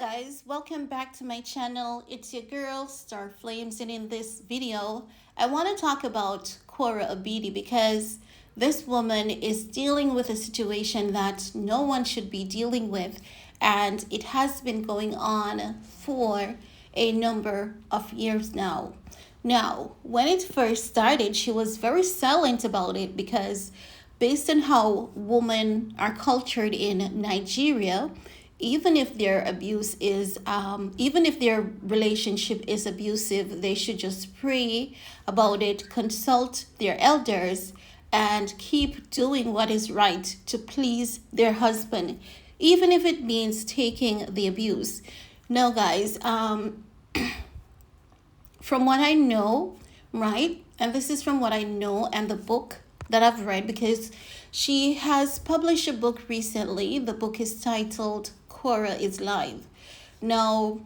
guys, welcome back to my channel. It's your girl Star Flames, and in this video I want to talk about Korra Obidi because this woman is dealing with a situation that no one should be dealing with, and it has been going on for a number of years now. Now, when it first started, she was very silent about it because based on how women are cultured in Nigeria, even if their relationship is abusive, they should just pray about it, consult their elders, and keep doing what is right to please their husband, even if it means taking the abuse. No, guys, from what I know, right? And this is from what I know and the book that I've read because she has published a book recently. The book is titled Korra is Live. Now,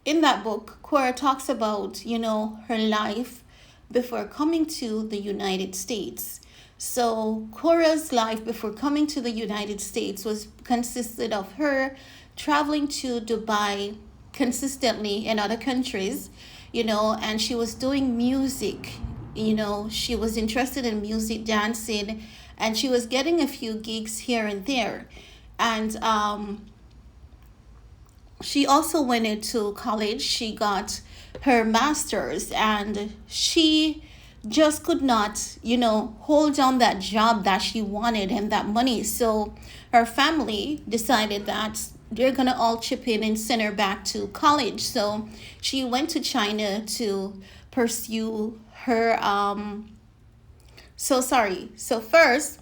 in that book, Korra talks about, her life before coming to the United States. So, Korra's life before coming to the United States was consisted of her traveling to Dubai consistently in other countries, and she was doing music. She was interested in music, dancing, and she was getting a few gigs here and there. And she also went into college. She got her master's, and she just could not, hold down that job that she wanted and that money. So her family decided that they're gonna all chip in and send her back to college. So she went to China to pursue her so first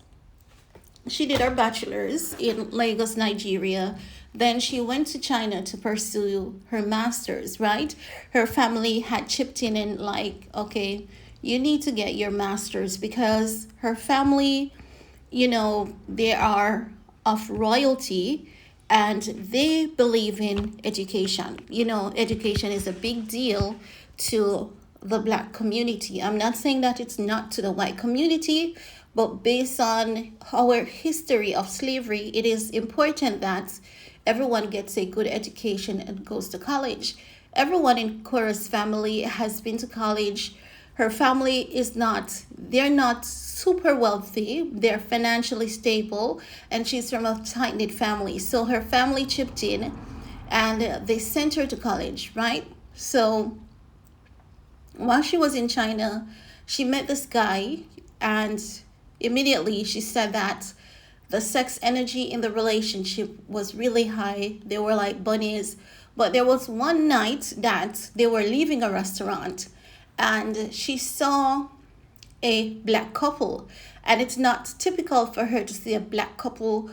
she did her bachelor's in Lagos, Nigeria. Then she went to China to pursue her master's, right? Her family had chipped in and, like, okay, you need to get your master's because her family, they are of royalty and they believe in education. Education is a big deal to the black community. I'm not saying that it's not to the white community, but based on our history of slavery, it is important that everyone gets a good education and goes to college. Everyone in Korra's family has been to college. Her family they're not super wealthy. They're financially stable, and she's from a tight-knit family. So her family chipped in and they sent her to college, right? So while she was in China, she met this guy, and immediately she said that the sex energy in the relationship was really high. They were like bunnies. But there was one night that they were leaving a restaurant and she saw a black couple. And it's not typical for her to see a black couple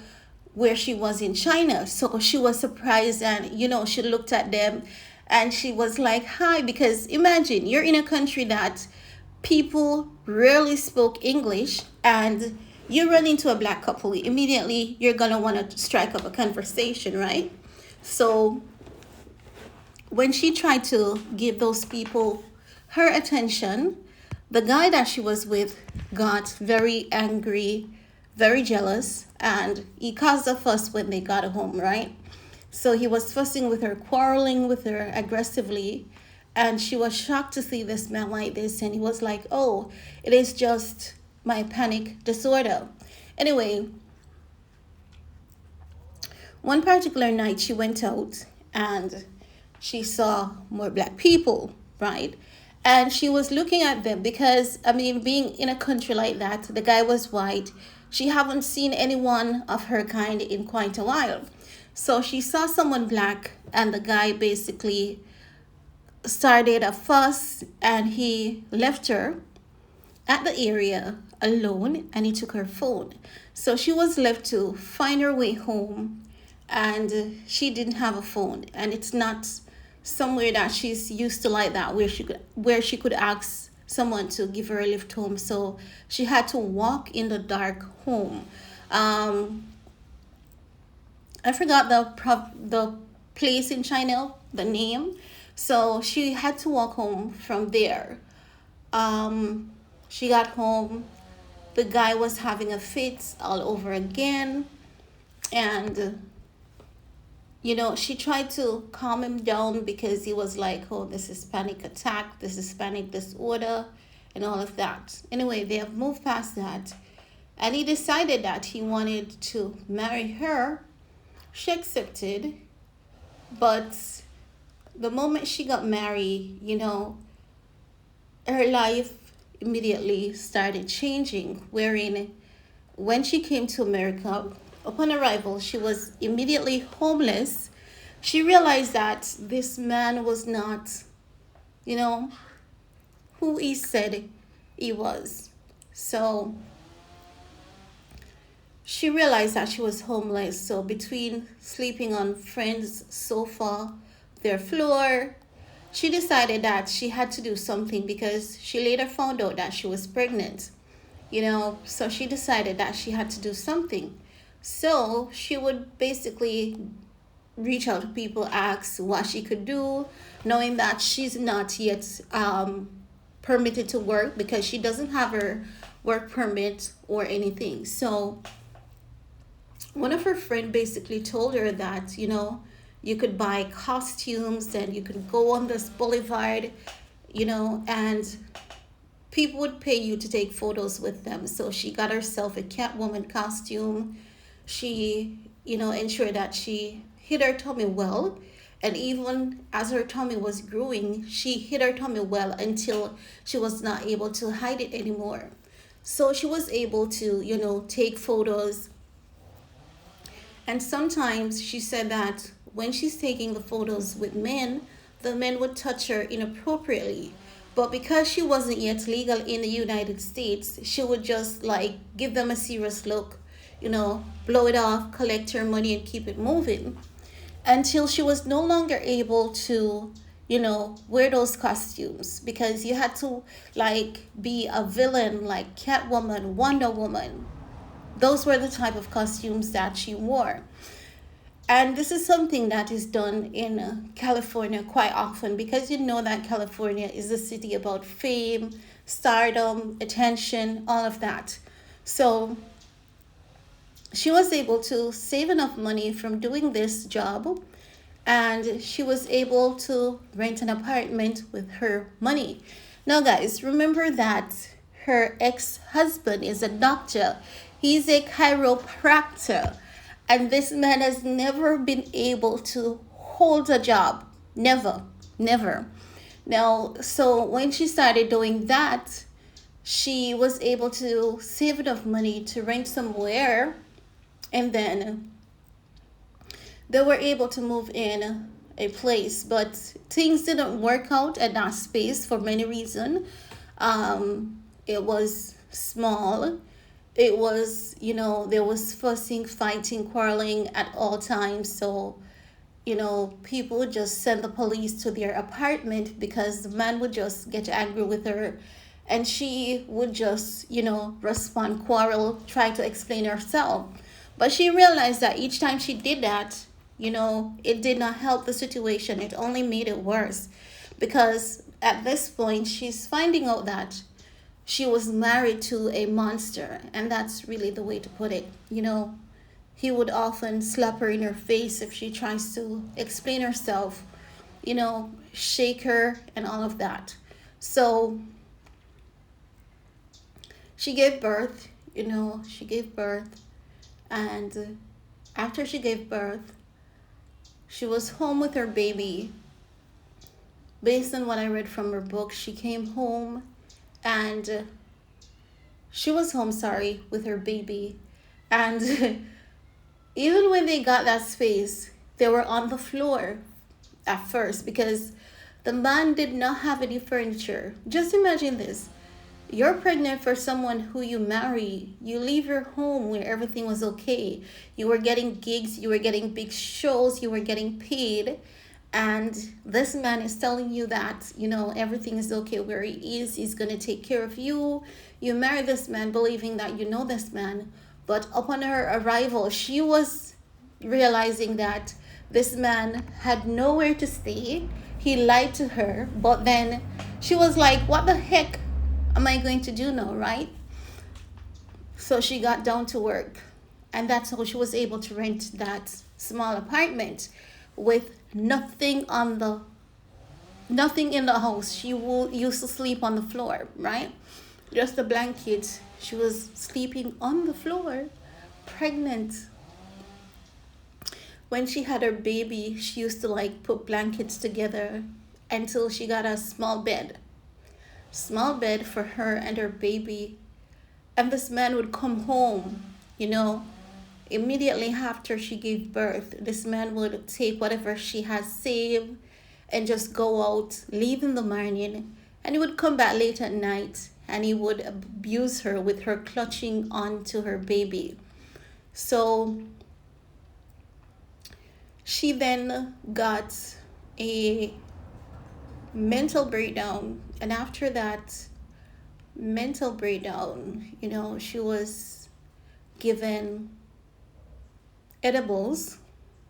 where she was in China. So she was surprised, and she looked at them and she was like, hi, because imagine you're in a country that people rarely spoke English, and you run into a black couple, immediately you're gonna want to strike up a conversation, right? So when she tried to give those people her attention, the guy that she was with got very angry, very jealous, and he caused a fuss when they got home, right? So he was fussing with her, quarreling with her aggressively, and she was shocked to see this man like this, and he was like, oh, it is just my panic disorder. Anyway, one particular night she went out and she saw more black people, right? And she was looking at them because, being in a country like that, the guy was white. She haven't seen anyone of her kind in quite a while. So she saw someone black, and the guy basically started a fuss, and he left her at the area alone, and he took her phone. So she was left to find her way home, and she didn't have a phone, and it's not somewhere that she's used to like that, where she could ask someone to give her a lift home. So she had to walk in the dark home. I forgot the place in China, the name. So she had to walk home from there. She got home. The guy was having a fit all over again. And she tried to calm him down because he was like, oh, this is panic attack, this is panic disorder, and all of that. Anyway, they have moved past that. And he decided that he wanted to marry her. She accepted. But the moment she got married, her life immediately started changing. Wherein, when she came to America, upon arrival, she was immediately homeless. She realized that this man was not, you know, who he said he was. So she realized that she was homeless. So between sleeping on friends' sofa, their floor, she decided that she had to do something because she later found out that she was pregnant. So she decided that she had to do something. So she would basically reach out to people, ask what she could do, knowing that she's not yet permitted to work because she doesn't have her work permit or anything. So one of her friends basically told her that, you could buy costumes and you could go on this boulevard, and people would pay you to take photos with them. So she got herself a Catwoman costume. She, ensured that she hid her tummy well. And even as her tummy was growing, she hid her tummy well until she was not able to hide it anymore. So she was able to, take photos. And sometimes she said that when she's taking the photos with men, the men would touch her inappropriately. But because she wasn't yet legal in the United States, she would just like give them a serious look, blow it off, collect her money, and keep it moving until she was no longer able to, wear those costumes because you had to like be a villain like Catwoman, Wonder Woman. Those were the type of costumes that she wore. And this is something that is done in California quite often because you know that California is a city about fame, stardom, attention, all of that. So she was able to save enough money from doing this job, and she was able to rent an apartment with her money. Now, guys, remember that her ex-husband is a doctor. He's a chiropractor. And this man has never been able to hold a job. Never, never. Now, so when she started doing that, she was able to save enough money to rent somewhere. And then they were able to move in a place. But things didn't work out at that space for many reasons. It was small. It was, there was fussing, fighting, quarreling at all times. So, people would just send the police to their apartment because the man would just get angry with her. And she would just, respond, quarrel, try to explain herself. But she realized that each time she did that, it did not help the situation. It only made it worse. Because at this point, she's finding out that she was married to a monster, and that's really the way to put it. He would often slap her in her face if she tries to explain herself, shake her and all of that. So she gave birth, and after she gave birth, she was home with her baby. Based on what I read from her book, she came home and she was home, with her baby. And even when they got that space, they were on the floor at first because the man did not have any furniture. Just imagine this. You're pregnant for someone who you marry. You leave your home where everything was okay. You were getting gigs, you were getting big shows, you were getting paid. And this man is telling you that, everything is okay where he is. He's going to take care of you. You marry this man believing that you know this man. But upon her arrival, she was realizing that this man had nowhere to stay. He lied to her. But then she was like, what the heck am I going to do now, right? So she got down to work. And that's how she was able to rent that small apartment. with nothing in the house. Used to sleep on the floor, right? Just the blanket. She was sleeping on the floor, pregnant. When she had her baby, she used to like put blankets together until she got a small bed for her and her baby. And this man would come home, you know, immediately after she gave birth. This man would take whatever she had saved and just go out, leave in the morning, and he would come back late at night and he would abuse her with her clutching onto her baby. So she then got a mental breakdown, and after that mental breakdown, she was given edibles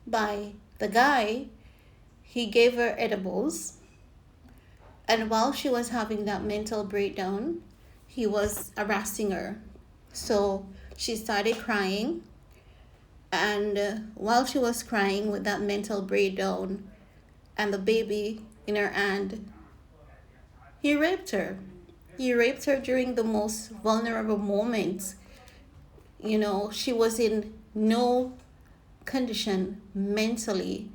by the guy. He gave her edibles, and while she was having that mental breakdown, he was harassing her. So she started crying, and while she was crying with that mental breakdown and the baby in her hand, he raped her. He raped her during the most vulnerable moments. She was in no condition mentally,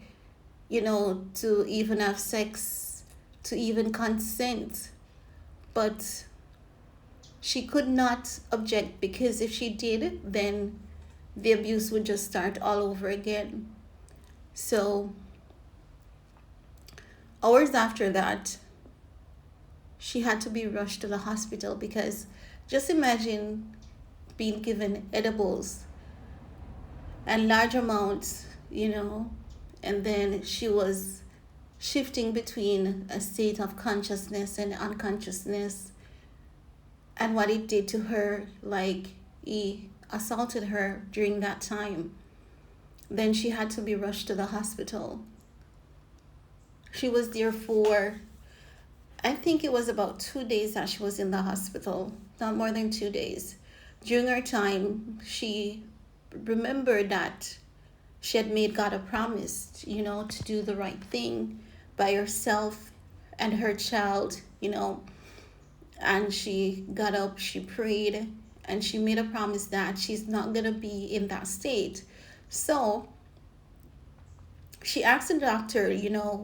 to even have sex, to even consent. But she could not object, because if she did, then the abuse would just start all over again. So hours after that, she had to be rushed to the hospital, because just imagine being given edibles and large amounts, and then she was shifting between a state of consciousness and unconsciousness. And what it did to her, like he assaulted her during that time. Then she had to be rushed to the hospital. She was there for, I think it was about 2 days that she was in the hospital, not more than 2 days. During her time, she remembered that she had made God a promise, to do the right thing by herself and her child, and she got up, she prayed, and she made a promise that she's not going to be in that state. So she asked the doctor,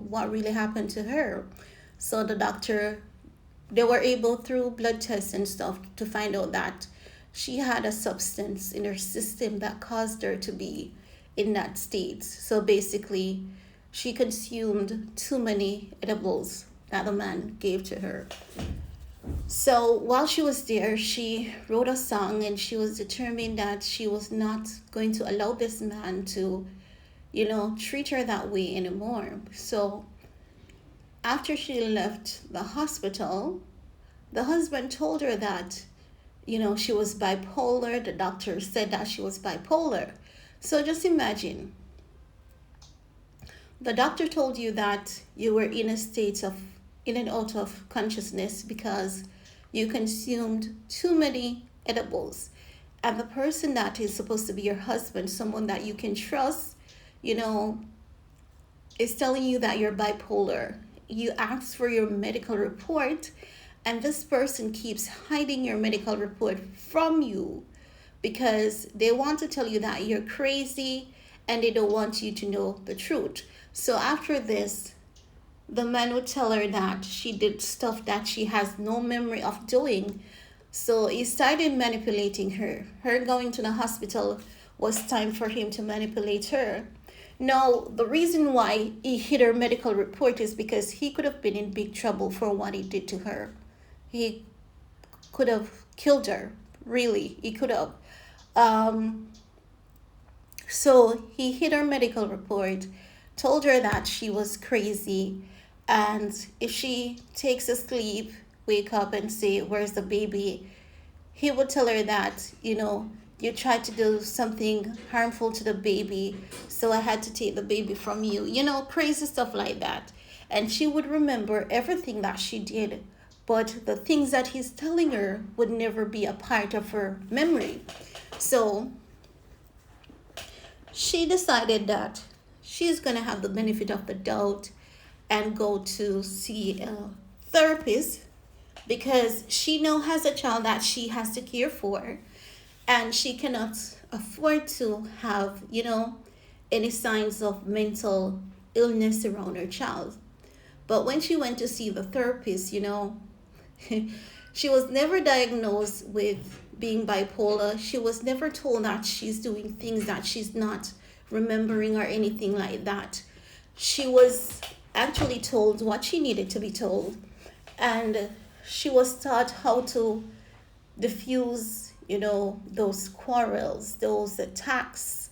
what really happened to her. So the doctor, they were able, through blood tests and stuff, to find out that she had a substance in her system that caused her to be in that state. So basically, she consumed too many edibles that the man gave to her. So while she was there, she wrote a song, and she was determined that she was not going to allow this man to, treat her that way anymore. So after she left the hospital, the husband told her that, she was bipolar. The doctor said that she was bipolar. So just imagine, the doctor told you that you were in a state of in and out of consciousness because you consumed too many edibles. And the person that is supposed to be your husband, someone that you can trust, is telling you that you're bipolar. You ask for your medical report, and this person keeps hiding your medical report from you because they want to tell you that you're crazy and they don't want you to know the truth. So after this, the man would tell her that she did stuff that she has no memory of doing. So he started manipulating her. Her going to the hospital was time for him to manipulate her. Now, the reason why he hid her medical report is because he could have been in big trouble for what he did to her. He could have killed her, really. He could have. So he hid her medical report, told her that she was crazy, and if she takes a sleep, wake up and say, "Where's the baby?" He would tell her that, you tried to do something harmful to the baby, so I had to take the baby from you. Crazy stuff like that. And she would remember everything that she did, but the things that he's telling her would never be a part of her memory. So she decided that she's going to have the benefit of the doubt and go to see a therapist because she now has a child that she has to care for, and she cannot afford to have, any signs of mental illness around her child. But when she went to see the therapist, she was never diagnosed with being bipolar. She was never told that she's doing things that she's not remembering or anything like that. She was actually told what she needed to be told, and she was taught how to diffuse, those quarrels, those attacks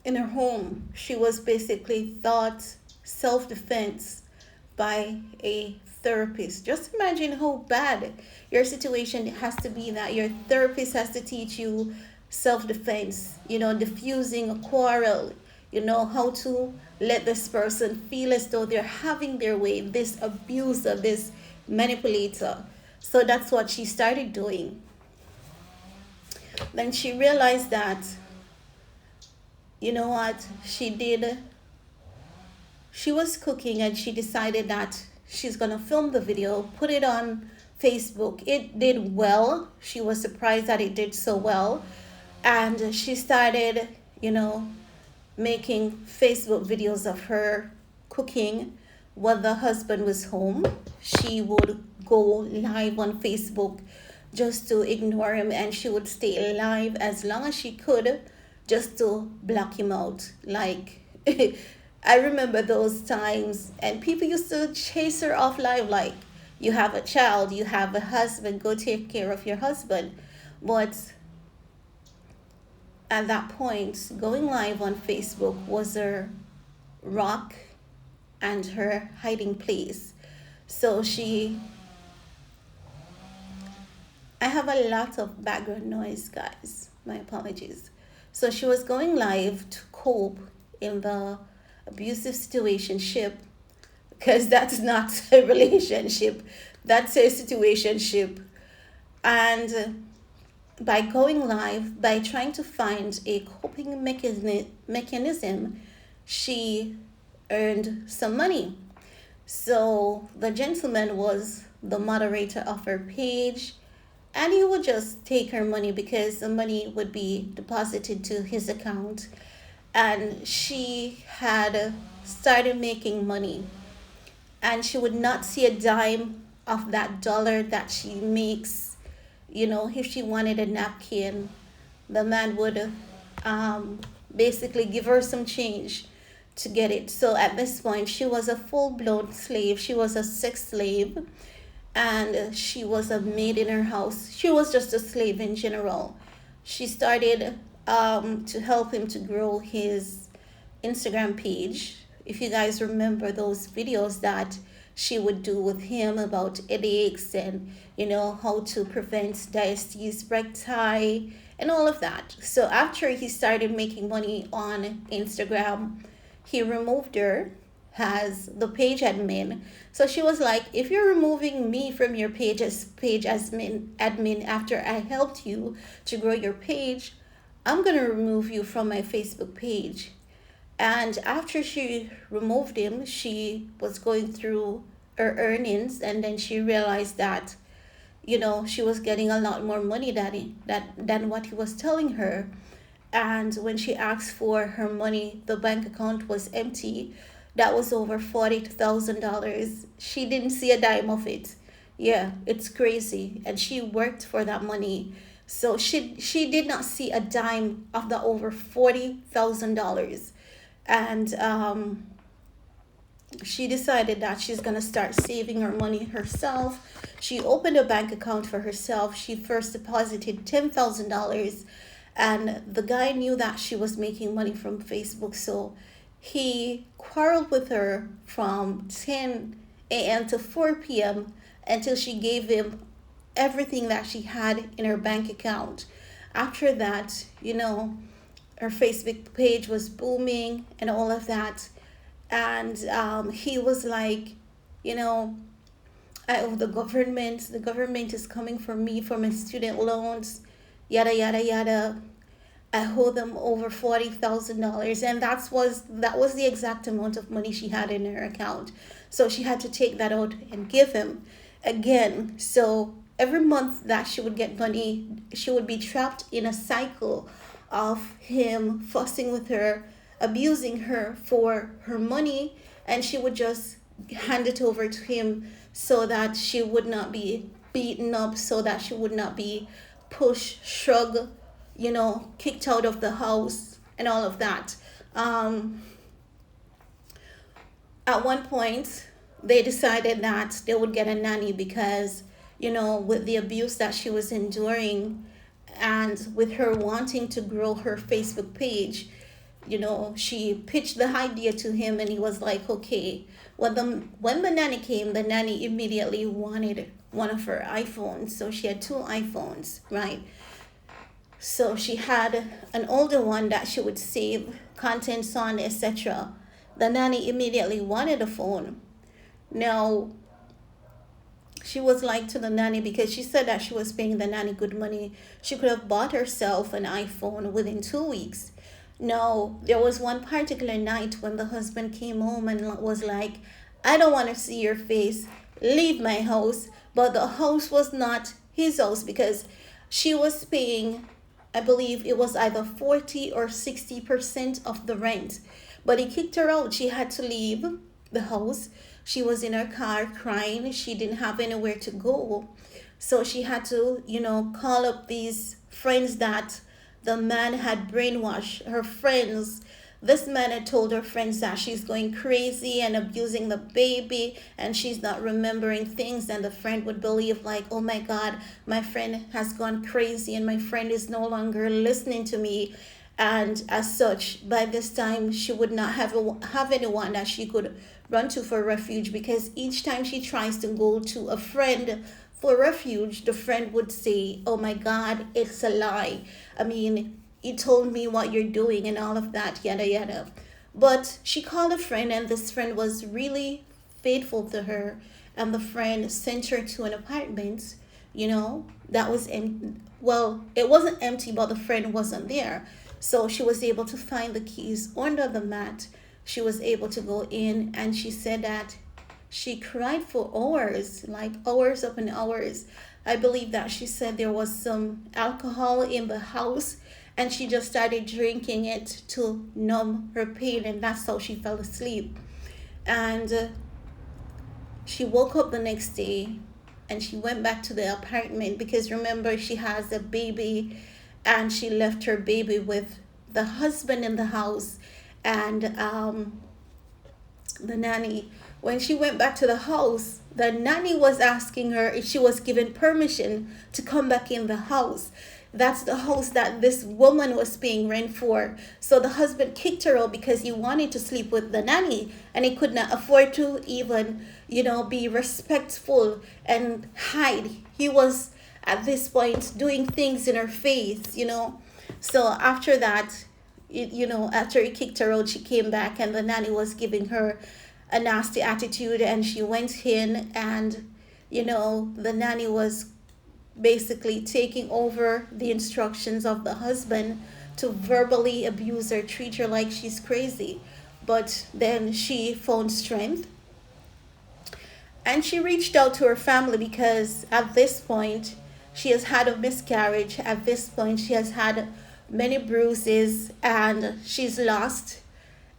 in her home. She was basically taught self-defense by a therapist. Just imagine how bad your situation has to be that your therapist has to teach you self-defense, diffusing a quarrel, how to let this person feel as though they're having their way, this abuser, this manipulator. So that's what she started doing. Then she realized that, what she did, she was cooking and she decided that she's going to film the video, put it on Facebook. It did well. She was surprised that it did so well. And she started, making Facebook videos of her cooking when the husband was home. She would go live on Facebook just to ignore him, and she would stay live as long as she could just to block him out. Like, I remember those times, and people used to chase her off live, like, you have a child, you have a husband, go take care of your husband. But at that point, going live on Facebook was her rock and her hiding place. So I have a lot of background noise, guys. My apologies. So she was going live to cope in the abusive situationship, because that's not a relationship, that's a situationship. And by going live, by trying to find a coping mechanism, she earned some money. So the gentleman was the moderator of her page, and he would just take her money because the money would be deposited to his account. And she had started making money, and she would not see a dime of that dollar that she makes. If she wanted a napkin, the man would basically give her some change to get it. So at this point, she was a full-blown slave. She was a sex slave, and she was a maid in her house. She was just a slave in general. She started to help him to grow his Instagram page. If you guys remember those videos that she would do with him about headaches and, how to prevent diabetes recti and all of that. So after he started making money on Instagram, he removed her as the page admin. So she was like, if you're removing me from your page as admin after I helped you to grow your page, I'm going to remove you from my Facebook page. And after she removed him, she was going through her earnings, and then she realized that, she was getting a lot more money than what he was telling her. And when she asked for her money, the bank account was empty. That was over $40,000. She didn't see a dime of it. Yeah, it's crazy. And she worked for that money. So she did not see a dime of the over $40,000. And she decided that she's going to start saving her money herself. She opened a bank account for herself. She first deposited $10,000, and the guy knew that she was making money from Facebook, so he quarreled with her from 10 a.m. to 4 p.m. until she gave him everything that she had in her bank account. After that, her Facebook page was booming and all of that. And he was like, I owe the government. The government is coming for me for my student loans, yada, yada, yada. I owe them over $40,000, and that was the exact amount of money she had in her account. So she had to take that out and give him again. So every month that she would get money, she would be trapped in a cycle of him fussing with her, abusing her for her money, and she would just hand it over to him so that she would not be beaten up, so that she would not be pushed, shrug, kicked out of the house and all of that. Um, at one point, they decided that they would get a nanny because, with the abuse that she was enduring and with her wanting to grow her Facebook page, she pitched the idea to him and he was like, okay. When the nanny came, the nanny immediately wanted one of her iPhones. So she had two iPhones, right? So she had an older one that she would save contents on, etc. The nanny immediately wanted a phone. Now, she was like to the nanny, because she said that she was paying the nanny good money. She could have bought herself an iPhone within 2 weeks. No, there was one particular night when the husband came home and was like, I don't want to see your face. Leave my house. But the house was not his house because she was paying, I believe it was either 40 or 60% of the rent. But he kicked her out. She had to leave the house. She was in her car crying. She didn't have anywhere to go. So she had to, call up these friends that the man had brainwashed. Her friends, this man had told her friends that she's going crazy and abusing the baby and she's not remembering things, and the friend would believe like, oh my God, my friend has gone crazy and my friend is no longer listening to me. And as such, by this time she would not have anyone that she could run to for refuge, because each time she tries to go to a friend for refuge, the friend would say, oh my God, it's a lie. I mean, you told me what you're doing and all of that, yada yada. But she called a friend, and this friend was really faithful to her, and the friend sent her to an apartment, that was well, it wasn't empty, but the friend wasn't there. So she was able to find the keys under the mat. She was able to go in, and she said that she cried for hours, like hours upon hours. I believe that she said there was some alcohol in the house, and she just started drinking it to numb her pain, and that's how she fell asleep. And she woke up the next day and she went back to the apartment, because remember, she has a baby and she left her baby with the husband in the house and the nanny. When she went back to the house, the nanny was asking her if she was given permission to come back in the house. That's the house that this woman was paying rent for. So the husband kicked her out because he wanted to sleep with the nanny and he could not afford to even, be respectful and hide. He was at this point doing things in her face. So after that, after he kicked her out, she came back and the nanny was giving her a nasty attitude, and she went in and, the nanny was basically taking over the instructions of the husband to verbally abuse her, treat her like she's crazy. But then she found strength and she reached out to her family, because at this point she has had a miscarriage. At this point she has had many bruises and she's lost.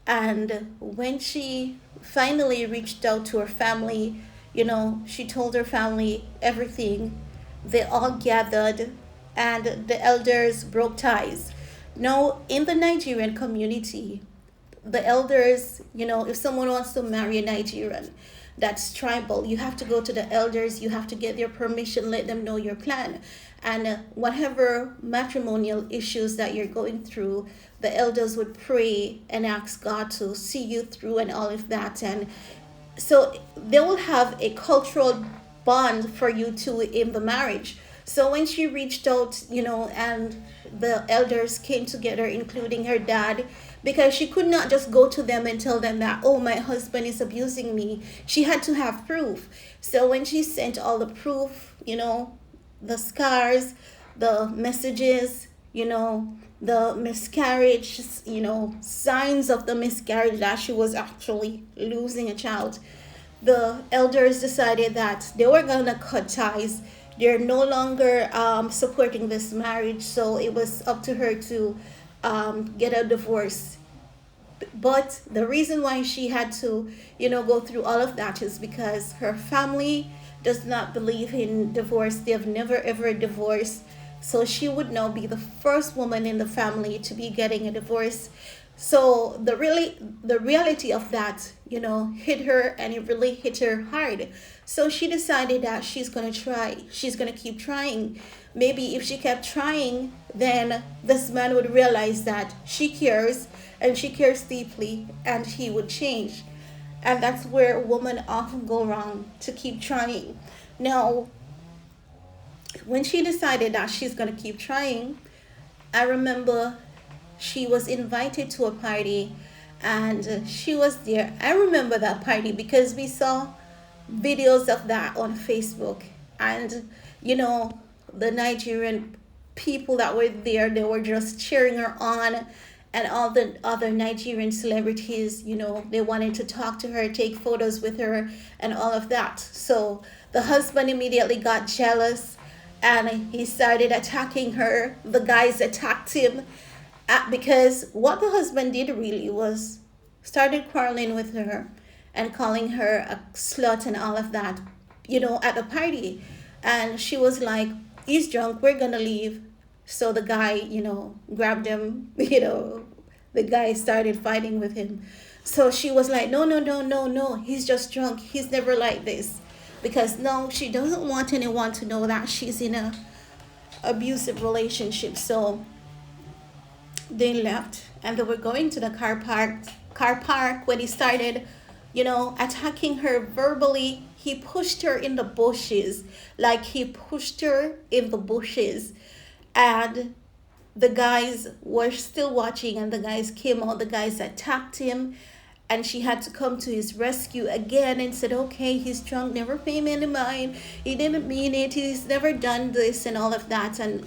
And when she finally reached out to her family, she told her family everything. They all gathered and the elders broke ties. Now, in the Nigerian community, the elders, if someone wants to marry a Nigerian that's tribal, you have to go to the elders, you have to get their permission, let them know your plan. And whatever matrimonial issues that you're going through, the elders would pray and ask God to see you through and all of that. And so they will have a cultural bond for you two in the marriage. So when she reached out, and the elders came together, including her dad, because she could not just go to them and tell them that, oh, my husband is abusing me. She had to have proof. So when she sent all the proof, the scars, the messages, the miscarriage, signs of the miscarriage, that she was actually losing a child, the elders decided that they were going to cut ties. They're no longer supporting this marriage, so it was up to her to get a divorce. But the reason why she had to, go through all of that is because her family does not believe in divorce. They have never ever divorced. So she would now be the first woman in the family to be getting a divorce. So the reality of that, hit her, and it really hit her hard. So she decided that she's gonna try. She's gonna keep trying. Maybe if she kept trying, then this man would realize that she cares, and she cares deeply, and he would change. And that's where women often go wrong, to keep trying. Now, when she decided that she's going to keep trying, I remember she was invited to a party, and she was there. I remember that party because we saw videos of that on Facebook. And, you know, the Nigerian people that were there, they were just cheering her on. And all the other Nigerian celebrities, they wanted to talk to her, take photos with her, and all of that. So the husband immediately got jealous, and he started attacking her. The guys attacked him, because what the husband did really was started quarreling with her and calling her a slut and all of that, at the party. And she was like, he's drunk, we're gonna leave. So the guy, grabbed him, the guy started fighting with him. So she was like, no, no, no, no, no, he's just drunk. He's never like this. Because no, she doesn't want anyone to know that she's in a abusive relationship. So they left, and they were going to the car park when he started, attacking her verbally. He pushed her in the bushes, like he pushed her in the bushes. And the guys were still watching, and the guys came out. The guys attacked him, and she had to come to his rescue again and said, okay, he's drunk, never pay me any mind, he didn't mean it, he's never done this and all of that. And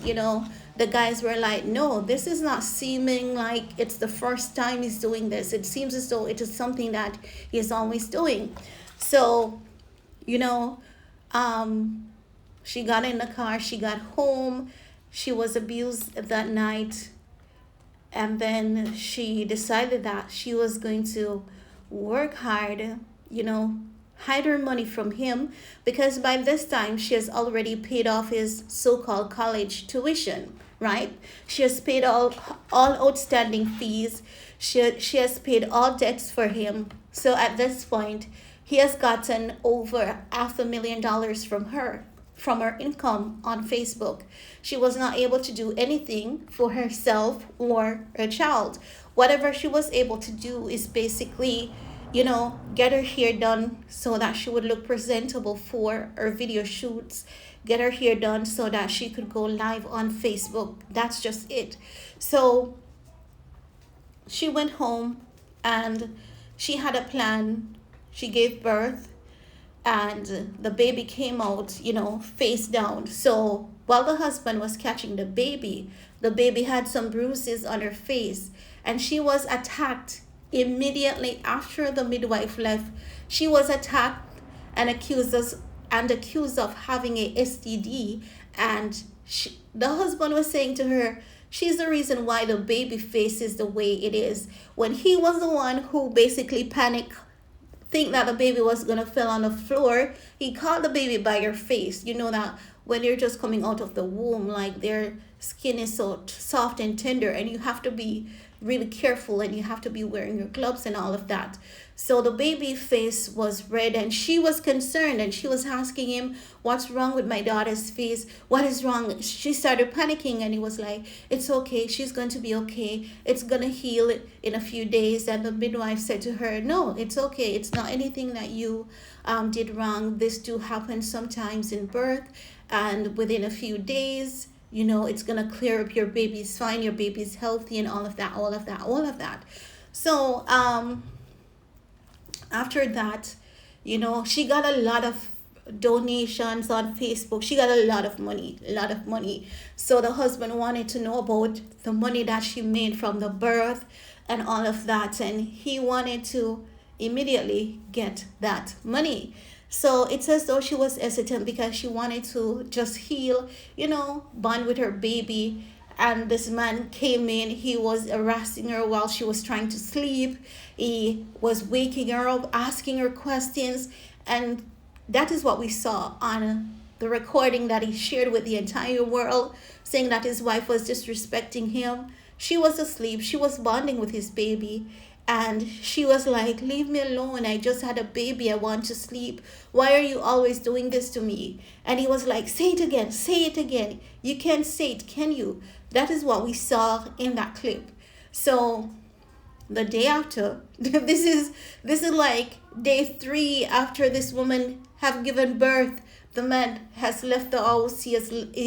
the guys were like, no, this is not seeming like it's the first time he's doing this. It seems as though it is something that he's always doing. So she got in the car, she got home, she was abused that night. And then she decided that she was going to work hard, hide her money from him, because by this time she has already paid off his so-called college tuition, right? She has paid all outstanding fees. She has paid all debts for him. So at this point, he has gotten over $500,000 from her income on Facebook. She was not able to do anything for herself or her child. Whatever she was able to do is basically, get her hair done so that she would look presentable for her video shoots, get her hair done so that she could go live on Facebook. That's just it. So she went home, and she had a plan. She gave birth, and the baby came out, face down. So while the husband was catching the baby had some bruises on her face, and she was attacked immediately after the midwife left. She was attacked and accused of having a STD, and the husband was saying to her, she's the reason why the baby face is the way it is, when he was the one who basically panicked, think that the baby was gonna fall on the floor. He caught the baby by your face. You know that when you're just coming out of the womb, like their skin is so soft and tender, and you have to be really careful, and you have to be wearing your gloves and all of that. So the baby face was red, and she was concerned, and she was asking him, what's wrong with my daughter's face? What is wrong? She started panicking, and he was like, it's okay, she's going to be okay, it's gonna heal in a few days. And the midwife said to her, no, it's okay, it's not anything that you did wrong. This do happen sometimes in birth, and within a few days, it's gonna clear up. Your baby's fine, your baby's healthy, and all of that. So after that, she got a lot of donations on Facebook. She got a lot of money, a lot of money. So the husband wanted to know about the money that she made from the birth and all of that, and he wanted to immediately get that money. So it's as though she was hesitant because she wanted to just heal, bond with her baby. And this man came in, he was harassing her while she was trying to sleep. He was waking her up, asking her questions. And that is what we saw on the recording that he shared with the entire world, saying that his wife was disrespecting him. She was asleep, she was bonding with his baby, and she was like, "Leave me alone. I just had a baby. I want to sleep. Why are you always doing this to me?" And he was like, "Say it again. Say it again. You can't say it, can you?" That is what we saw in that clip. So the day after, this is like day 3 after this woman have given birth. The man has left the house. He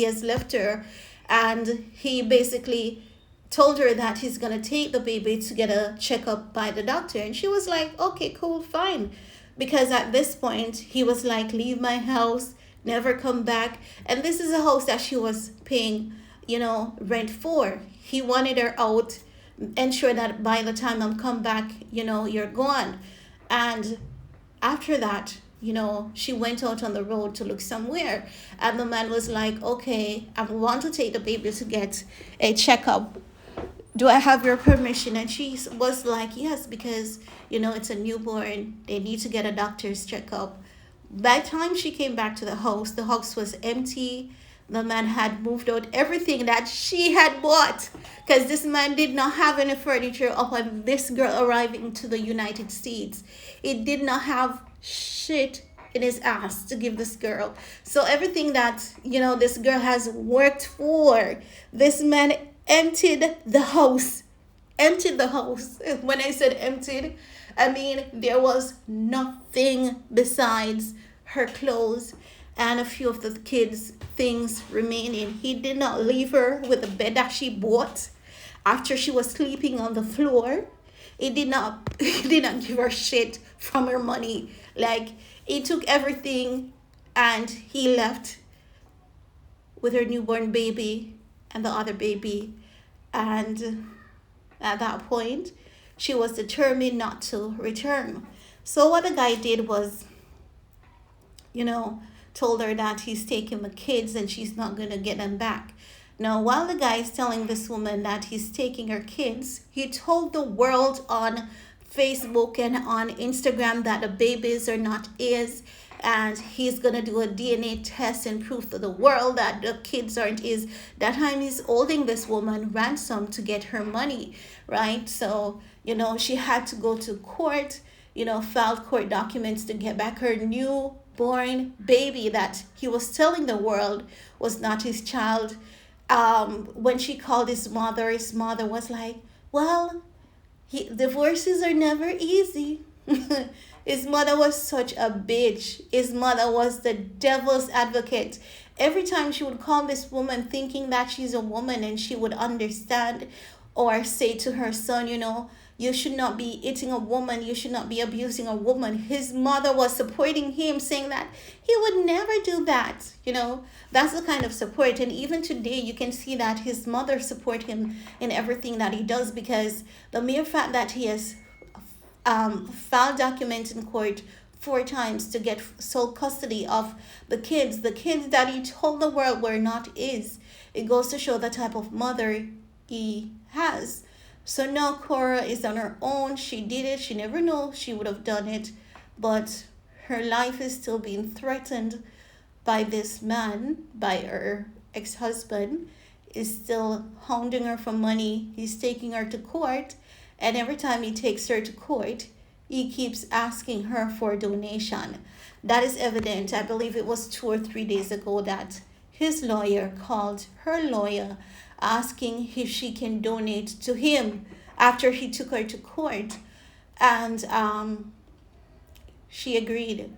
has left her, and he basically told her that he's gonna take the baby to get a checkup by the doctor. And she was like, "Okay, cool, fine," because at this point he was like, "Leave my house, never come back." And this is a house that she was paying, rent for. He wanted her out, ensure that by the time I'm come back, you're gone. And after that, she went out on the road to look somewhere, and the man was like, "Okay, I want to take the baby to get a checkup. Do I have your permission?" And she was like, "Yes, because it's a newborn, they need to get a doctor's checkup." By the time she came back to the house was empty. The man had moved out everything that she had bought, because this man did not have any furniture upon this girl arriving to the United States. He did not have shit in his ass to give this girl. So everything that this girl has worked for, this man emptied the house. Emptied the house. When I said emptied, I mean there was nothing besides her clothes and a few of the kids' things remaining. He did not leave her with the bed that she bought after she was sleeping on the floor. He did not he did not give her shit from her money. Like, he took everything and he left with her newborn baby and the other baby. And at that point, she was determined not to return. So what the guy did was, told her that he's taking the kids and she's not going to get them back. Now, while the guy is telling this woman that he's taking her kids, he told the world on Facebook and on Instagram that the babies are not his, and he's going to do a DNA test and prove to the world that the kids aren't his. That time he's holding this woman ransom to get her money, right? So, she had to go to court, filed court documents to get back her newborn baby that he was telling the world was not his child. When she called his mother was like, "Well, divorces are never easy." His mother was such a bitch. His mother was the devil's advocate. Every time she would call this woman thinking that she's a woman and she would understand, or say to her son, "You should not be hitting a woman. You should not be abusing a woman." His mother was supporting him, saying that he would never do that. That's the kind of support. And even today, you can see that his mother support him in everything that he does, because the mere fact that he has filed documents in court 4 times to get sole custody of the kids that he told the world were not his, it goes to show the type of mother he has. So now Korra is on her own. She did it. She never knew she would have done it, but her life is still being threatened by this man, by her ex-husband. Is still hounding her for money. He's taking her to court, and every time he takes her to court, he keeps asking her for a donation. That is evident. I believe it was 2 or 3 days ago that his lawyer called her lawyer asking if she can donate to him after he took her to court. And she agreed.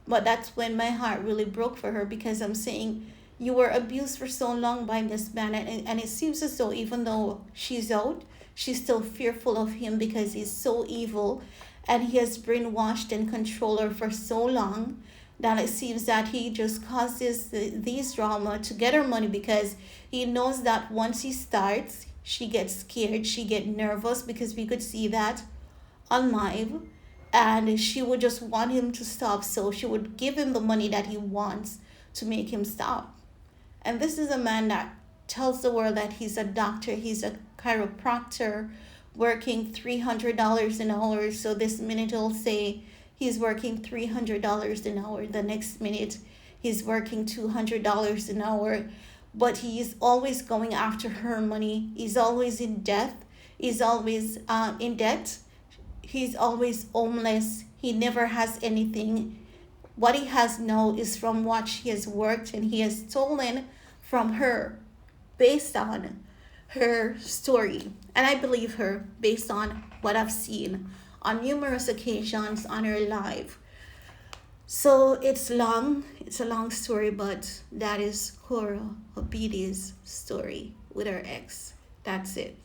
But that's when my heart really broke for her, because I'm saying, you were abused for so long by this man, and it seems as though even though she's out, she's still fearful of him because he's so evil and he has brainwashed and controlled her for so long that it seems that he just causes these drama to get her money, because he knows that once he starts, she gets scared, she get nervous, because we could see that on live, and she would just want him to stop, so she would give him the money that he wants to make him stop. And this is a man that tells the world that he's a doctor, he's a chiropractor, working $300 an hour. So this minute he'll say he's working $300 an hour. The next minute he's working $200 an hour. But he's always going after her money. He's always in debt. He's always in debt. He's always homeless. He never has anything. What he has now is from what she has worked, and he has stolen from her based on her story. And I believe her based on what I've seen on numerous occasions on her live. So it's a long story, but that is Korra Obidi's story with her ex. That's it.